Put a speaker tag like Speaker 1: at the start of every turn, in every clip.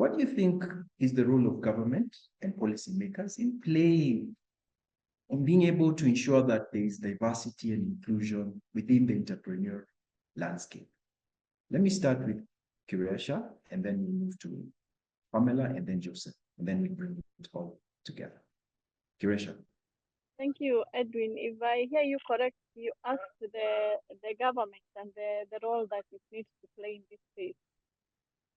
Speaker 1: What do you think is the role of government and policymakers in playing, in being able to ensure that there is diversity and inclusion within the entrepreneurial landscape? Let me start with Quresha, and then we move to Pamela, and then Joseph, and then we bring it all together. Quresha.
Speaker 2: Thank you, Edwin. If I hear you correct, you asked the government and the role that it needs to play in this space.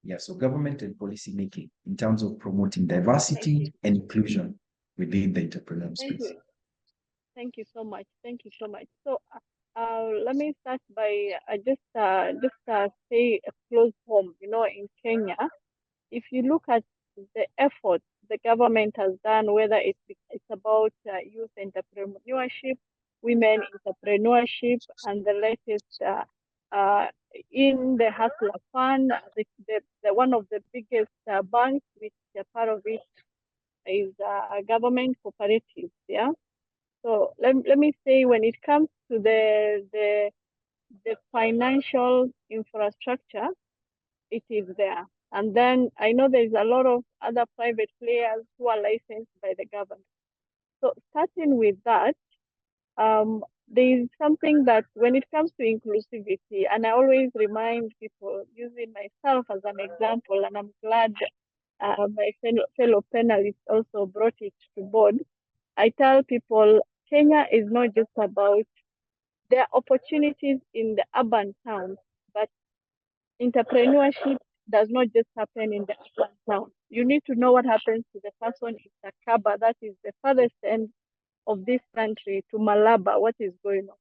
Speaker 1: Yeah, so government and policy making in terms of promoting diversity and inclusion within the entrepreneurial
Speaker 2: Thank
Speaker 1: space.
Speaker 2: you. Thank you so much. Thank you so much. So, let me start by just say a close home. You know, in Kenya, if you look at the effort the government has done, whether it's about youth entrepreneurship, women entrepreneurship, and the latest in the Hustler Fund, the one of the biggest banks, which a part of it is government cooperatives. Yeah. So let me say, when it comes to the financial infrastructure, it is there. And then I know there's a lot of other private players who are licensed by the government. So starting with that, there is something that when it comes to inclusivity, and I always remind people using myself as an example, and I'm glad my fellow panelists also brought it to board. I tell people Kenya is not just about there are opportunities in the urban towns, but entrepreneurship does not just happen in the urban town. You need to know what happens to the person in Takaba, that is the farthest end of this country, to Malaba, what is going on.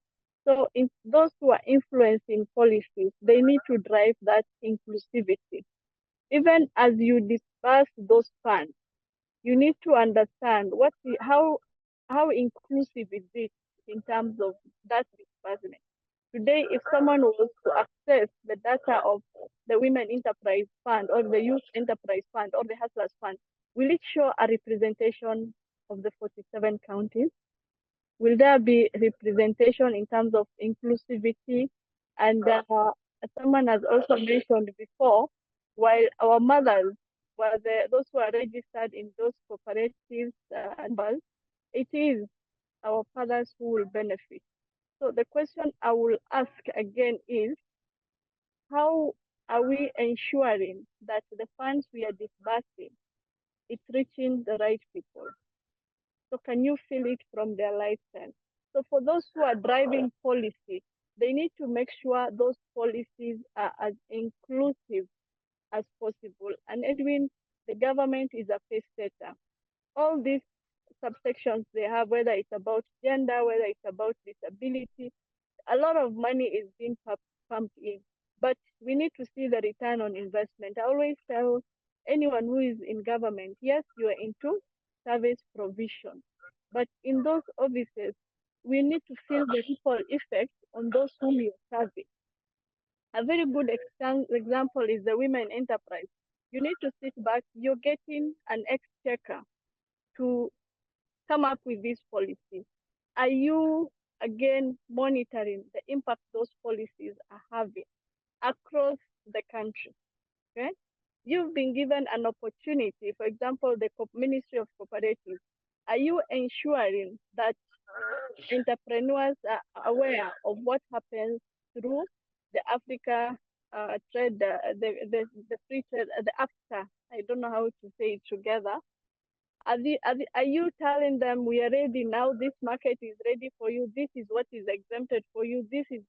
Speaker 2: So in those who are influencing policies, they need to drive that inclusivity. Even as you disperse those funds, you need to understand how inclusive is it in terms of that disbursement. Today, if someone was to access the data of the Women Enterprise Fund or the Youth Enterprise Fund or the Hustlers Fund, will it show a representation of the 47 counties? Will there be representation in terms of inclusivity? And someone has also mentioned before, while our mothers were those who are registered in those cooperatives and it is our fathers who will benefit. So the question I will ask again is, how are we ensuring that the funds we are disbursing, it's reaching the right people? So can you feel it from their lifestyle? So for those who are driving policy, they need to make sure those policies are as inclusive as possible. And Edwin, the government is a face setter. All these subsections they have, whether it's about gender, whether it's about disability, a lot of money is being pumped in. But we need to see the return on investment. I always tell anyone who is in government, yes, you are into service provision, but in those offices, we need to feel the ripple effect on those whom you are serving. A very good example is the women enterprise. You need to sit back, you're getting an exchequer to come up with these policies. Are you, again, monitoring the impact those policies are having across the country? Okay? You've been given an opportunity, for example, the Ministry of Cooperatives. Are you ensuring that entrepreneurs are aware of what happens through the Africa trade, the free trade, the AFTA? I don't know how to say it together. Are you telling them we are ready now? This market is ready for you. This is what is exempted for you. This is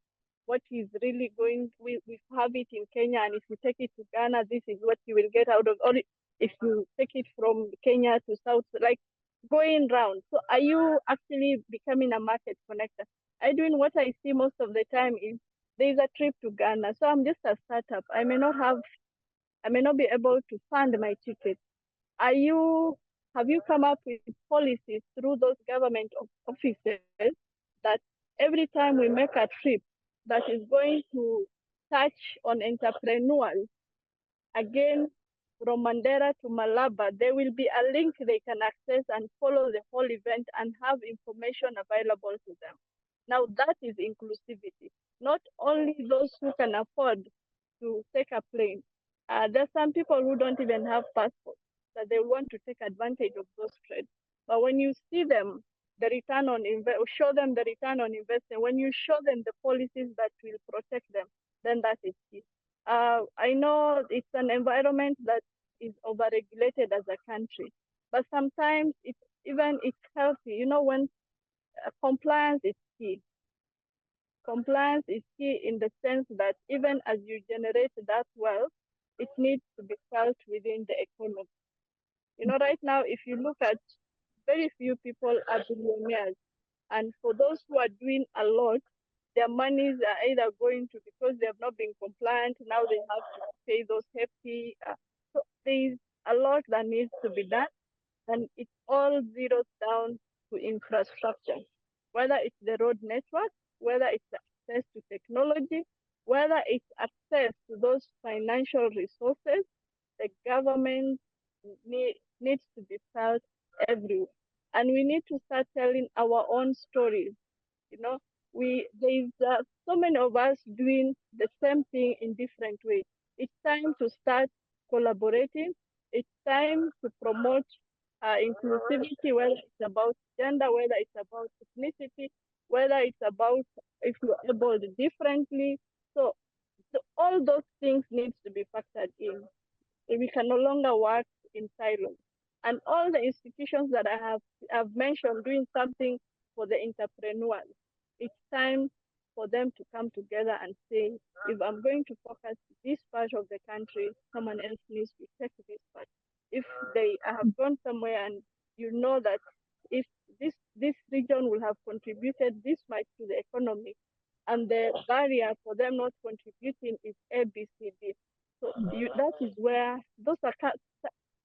Speaker 2: what is really going. We have it in Kenya, and if you take it to Ghana, this is what you will get out of. Or if you take it from Kenya to South, like going round. So are you actually becoming a market connector? What I see most of the time is there is a trip to Ghana. So I'm just a startup. I may not be able to fund my ticket. Have you come up with policies through those government offices that every time we make a trip that is going to touch on entrepreneurs, again, from Mandera to Malaba, there will be a link they can access and follow the whole event and have information available to them. Now that is inclusivity. Not only those who can afford to take a plane, There are some people who don't even have passports, that they want to take advantage of those trades. But when you see them, the return on show them the return on investment, when you show them the policies that will protect them, then that is key. I know it's an environment that is overregulated as a country, but sometimes it's healthy. You know, when compliance is key. Compliance is key in the sense that even as you generate that wealth, it needs to be felt within the economy. You know, right now, if you look at, very few people are billionaires. And for those who are doing a lot, their monies are either going to, because they have not been compliant, now they have to pay those hefty. So there is a lot that needs to be done. And it all zeroes down to infrastructure, whether it's the road network, whether it's access to technology, whether it's access to those financial resources. The government needs to be felt everywhere. And we need to start telling our own stories. You know, there's so many of us doing the same thing in different ways. It's time to start collaborating. It's time to promote inclusivity, whether it's about gender, whether it's about ethnicity, whether it's about if you're able differently. So all those things need to be factored in. We can no longer work in silos. And all the institutions that I have mentioned doing something for the entrepreneurs, it's time for them to come together and say, if I'm going to focus this part of the country, someone else needs to take this part. If they have gone somewhere and you know that if this region will have contributed this much to the economy, and the barrier for them not contributing is ABCD. So that is where those are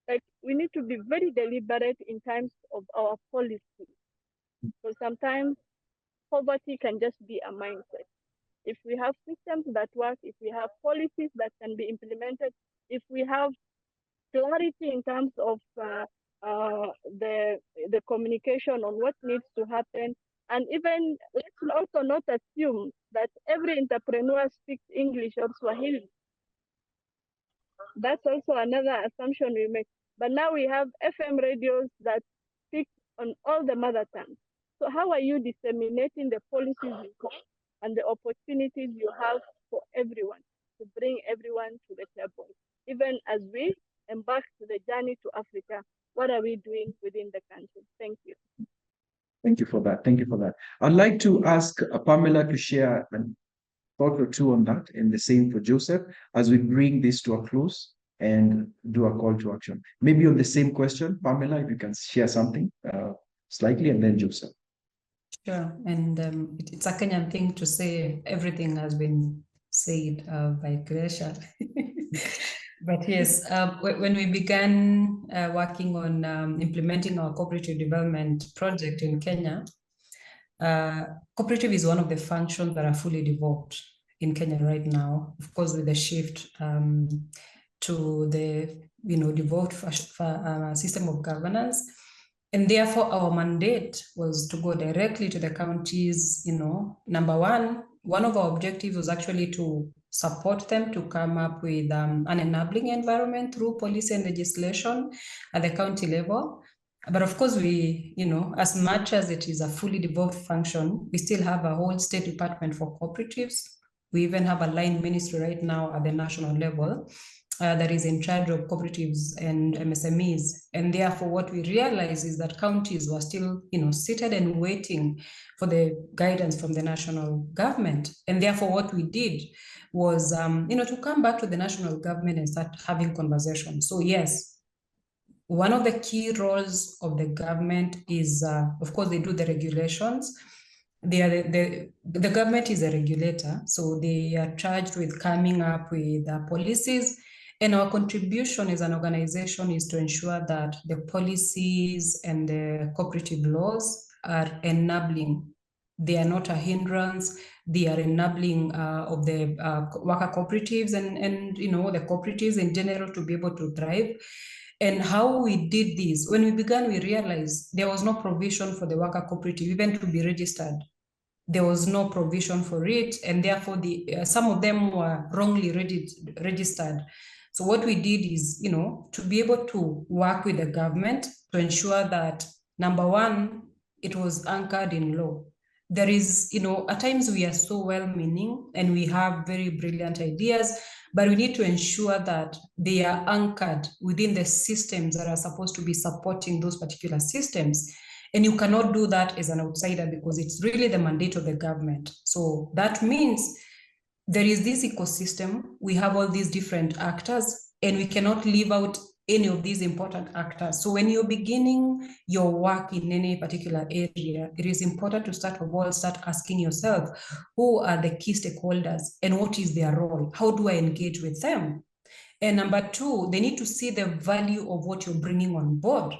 Speaker 2: like, we need to be very deliberate in terms of our policy. So sometimes poverty can just be a mindset. If we have systems that work, if we have policies that can be implemented, if we have clarity in terms of the communication on what needs to happen, and even let's also not assume that every entrepreneur speaks English or Swahili. That's also another assumption we make. But now we have FM radios that speak on all the mother tongues. So how are you disseminating the policies you have and the opportunities you have for everyone, to bring everyone to the table? Even as we embark to the journey to Africa, what are we doing within the country? Thank you.
Speaker 1: Thank you for that. Thank you for that. I'd like to ask Pamela to share a thought or two on that, and the same for Joseph, as we bring this to a close and do a call to action. Maybe on the same question, Pamela, if you can share something slightly, and then Joseph.
Speaker 3: Sure, and it's a Kenyan thing to say everything has been said by Quresha. But yes, when we began working on implementing our cooperative development project in Kenya, cooperative is one of the functions that are fully devolved in Kenya right now. Of course, with the shift to the devolved system of governance. And therefore, our mandate was to go directly to the counties. Number one of our objectives was actually to support them to come up with an enabling environment through policy and legislation at the county level. But of course, we, as much as it is a fully devolved function, we still have a whole state department for cooperatives. We even have a line ministry right now at the national level that is in charge of cooperatives and MSMEs. And therefore, what we realize is that counties were still, seated and waiting for the guidance from the national government. And therefore, what we did was, to come back to the national government and start having conversations. So yes, one of the key roles of the government is, of course, they do the regulations. They are the government is a regulator, so they are charged with coming up with policies. And our contribution as an organization is to ensure that the policies and the cooperative laws are enabling. They are not a hindrance. They are enabling of the worker cooperatives and the cooperatives in general to be able to thrive. And how we did this, when we began, we realized there was no provision for the worker cooperative even to be registered. There was no provision for it, and therefore some of them were wrongly registered. So what we did is, to be able to work with the government to ensure that, number one, it was anchored in law. There is, at times we are so well-meaning and we have very brilliant ideas, but we need to ensure that they are anchored within the systems that are supposed to be supporting those particular systems. And you cannot do that as an outsider because it's really the mandate of the government. So that means there is this ecosystem, we have all these different actors, and we cannot leave out any of these important actors. So when you're beginning your work in any particular area, it is important to start asking yourself, who are the key stakeholders and what is their role? How do I engage with them? And number two, they need to see the value of what you're bringing on board.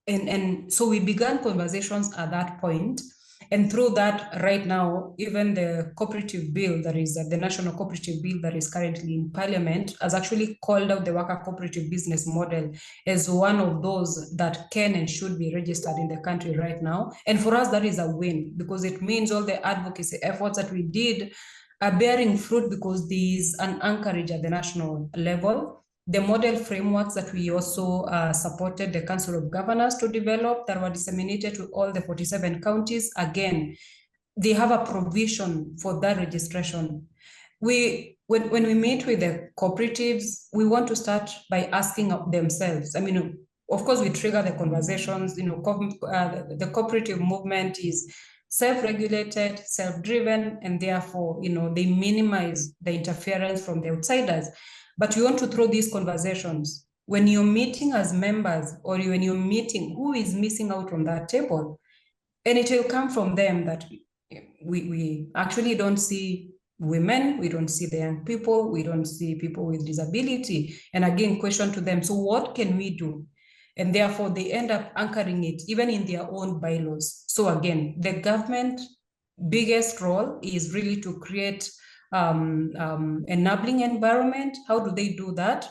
Speaker 3: And so we began conversations at that point. And through that, right now, even the cooperative bill, that is the national cooperative bill that is currently in Parliament, has actually called out the worker cooperative business model as one of those that can and should be registered in the country right now. And for us, that is a win, because it means all the advocacy efforts that we did are bearing fruit, because there is an anchorage at the national level. The model frameworks that we also supported the Council of Governors to develop, that were disseminated to all the 47 counties, again, they have a provision for that registration. When we meet with the cooperatives, we want to start by asking themselves. I mean, of course, we trigger the conversations. The cooperative movement is self-regulated, self-driven, and therefore, they minimize the interference from the outsiders. But we want to throw these conversations. When you're meeting as members, or when you're meeting, who is missing out on that table? And it will come from them that we actually don't see women, we don't see the young people, we don't see people with disability. And again, question to them, so what can we do? And therefore, they end up anchoring it even in their own bylaws. So again, the government biggest role is really to create enabling environment. How do they do that?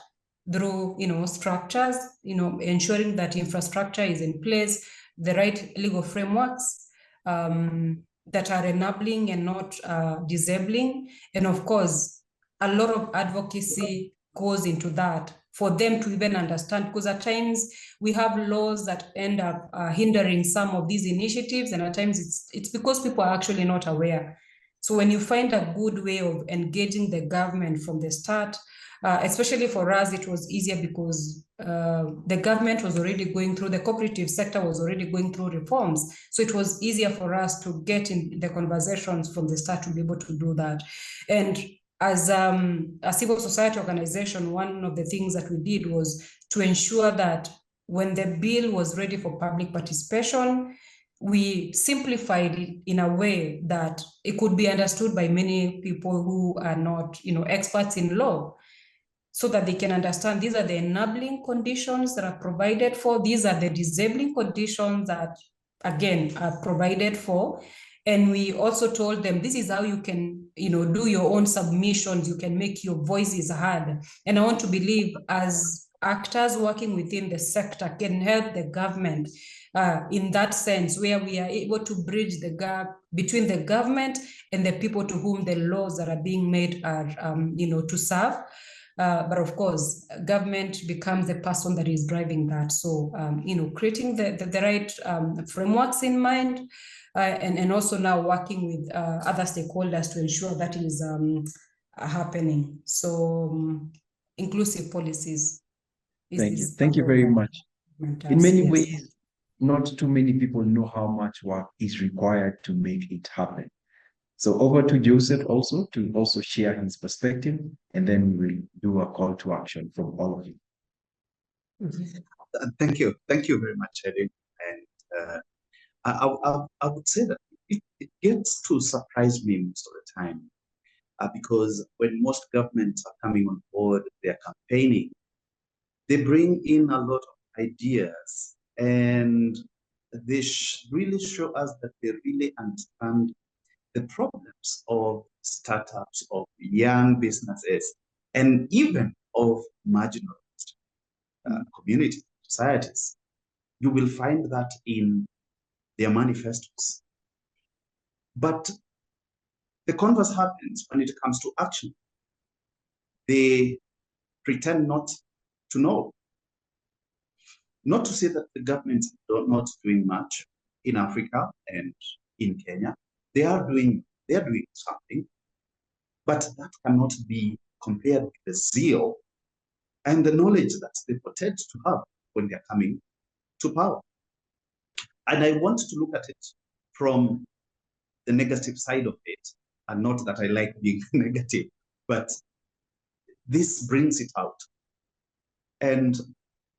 Speaker 3: Through structures, ensuring that infrastructure is in place, the right legal frameworks that are enabling and not disabling. And of course, a lot of advocacy goes into that for them to even understand, because at times we have laws that end up hindering some of these initiatives, and at times it's because people are actually not aware. So when you find a good way of engaging the government from the start, especially for us, it was easier because the government was already going through, the cooperative sector was already going through reforms. So it was easier for us to get in the conversations from the start to be able to do that. And as a civil society organization, one of the things that we did was to ensure that when the bill was ready for public participation, we simplified it in a way that it could be understood by many people who are not, experts in law, so that they can understand these are the enabling conditions that are provided for, these are the disabling conditions that, again, are provided for. And we also told them, this is how you can, do your own submissions, you can make your voices heard. And I want to believe, as actors working within the sector, can help the government in that sense, where we are able to bridge the gap between the government and the people to whom the laws that are being made are, to serve. But of course, government becomes the person that is driving that. So, creating the right frameworks in mind, and also now working with other stakeholders to ensure that is happening. So, inclusive policies.
Speaker 1: Thank you very much. In many ways, not too many people know how much work is required to make it happen. So over to Joseph also to also share his perspective, and then we will do a call to action from all of you.
Speaker 4: Thank you very much, Eddie. And I would say that it gets to surprise me most of the time, because when most governments are coming on board, they're campaigning, they bring in a lot of ideas, and they really show us that they really understand the problems of startups, of young businesses, and even of marginalized communities, societies. You will find that in their manifestos. But the converse happens when it comes to action. They pretend not to know. Not to say that the government are not doing much in Africa and in Kenya. They are doing something, but that cannot be compared with the zeal and the knowledge that they pretend to have when they're coming to power. And I want to look at it from the negative side of it, and not that I like being negative, but this brings it out. And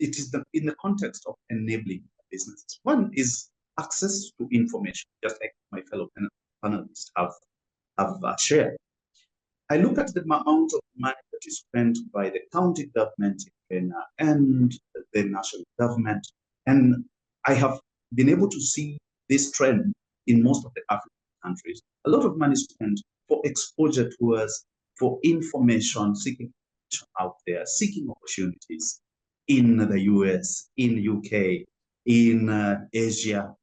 Speaker 4: it is in the context of enabling businesses. One is access to information, just like my fellow panelists have shared. I look at the amount of money that is spent by the county government in Kenya and the national government, and I have been able to see this trend in most of the African countries. A lot of money spent for exposure towards, for information, seeking out there, seeking opportunities in the US, in UK, in Asia.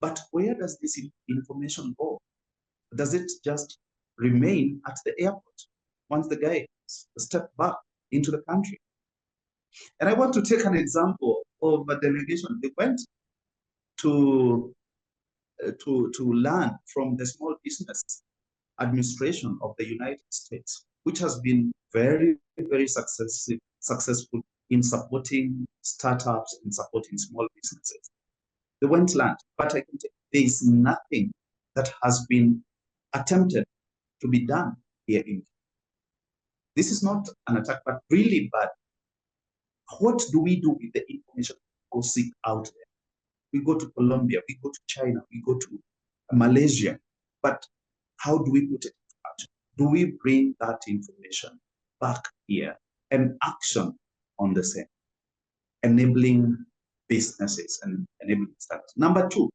Speaker 4: But where does this information go? Does it just remain at the airport once the guy steps back into the country? And I want to take an example of a delegation. They went to learn from the Small Business Administration of the United States, which has been very, very successful in supporting startups and supporting small businesses. They went to learn, but I can tell you, there is nothing that has been attempted to be done here in Kenya. This is not an attack, but really bad. What do we do with the information we go seek out there? We go to Colombia, we go to China, we go to Malaysia, but how do we put it into action? Do we bring that information back here and action on the same, enabling businesses and enabling startups? Number two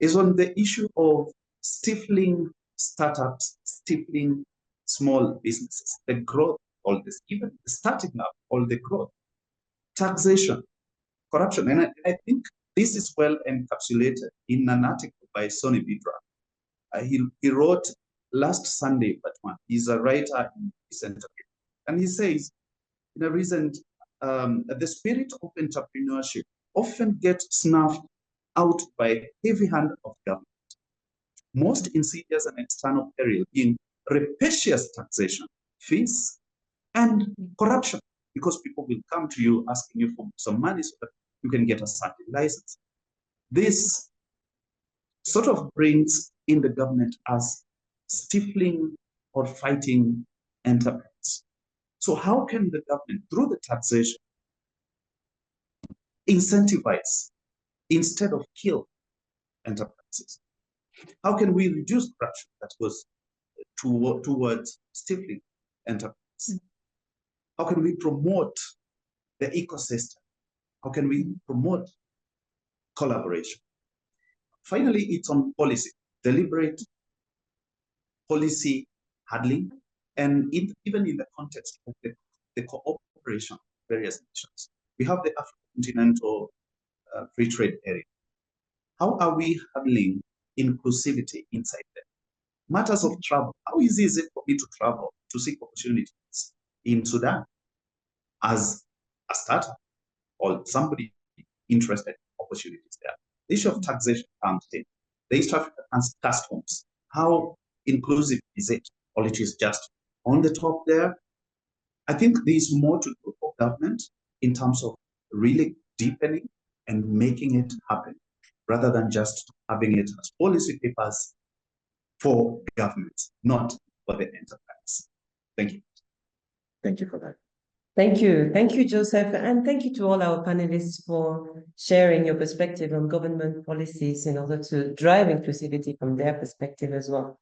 Speaker 4: is on the issue of stifling startups, stifling small businesses, the growth, all this, even starting up, all the growth, taxation, corruption. And I think this is well encapsulated in an article by Sonny Bidra. He wrote last Sunday, but one. He's a writer in his enterprise. And he says, in a recent, the spirit of entrepreneurship often gets snuffed out by heavy hand of government. Most insidious and external peril being rapacious taxation, fees, and corruption, because people will come to you asking you for some money so that you can get a certain license. This sort of brings in the government as stifling or fighting enterprise. So how can the government, through the taxation, incentivize instead of kill enterprises? How can we reduce corruption that goes towards stifling enterprise? How can we promote the ecosystem? How can we promote collaboration? Finally, it's on policy, deliberate policy handling, and even in the context of the cooperation of various nations. We have the Afro-Continental Free Trade Area. How are we handling inclusivity inside there? Matters of travel. How easy is it for me to travel to seek opportunities in Sudan as a startup or somebody interested in opportunities there? The issue of taxation comes in. The East African customs. How inclusive is it? Or it is just on the top there? I think there is more to do for government in terms of really deepening and making it happen, rather than just having it as policy papers for government, not for the enterprise. Thank you.
Speaker 1: Thank you for that.
Speaker 5: Thank you. Thank you, Joseph. And thank you to all our panelists for sharing your perspective on government policies in order to drive inclusivity from their perspective as well.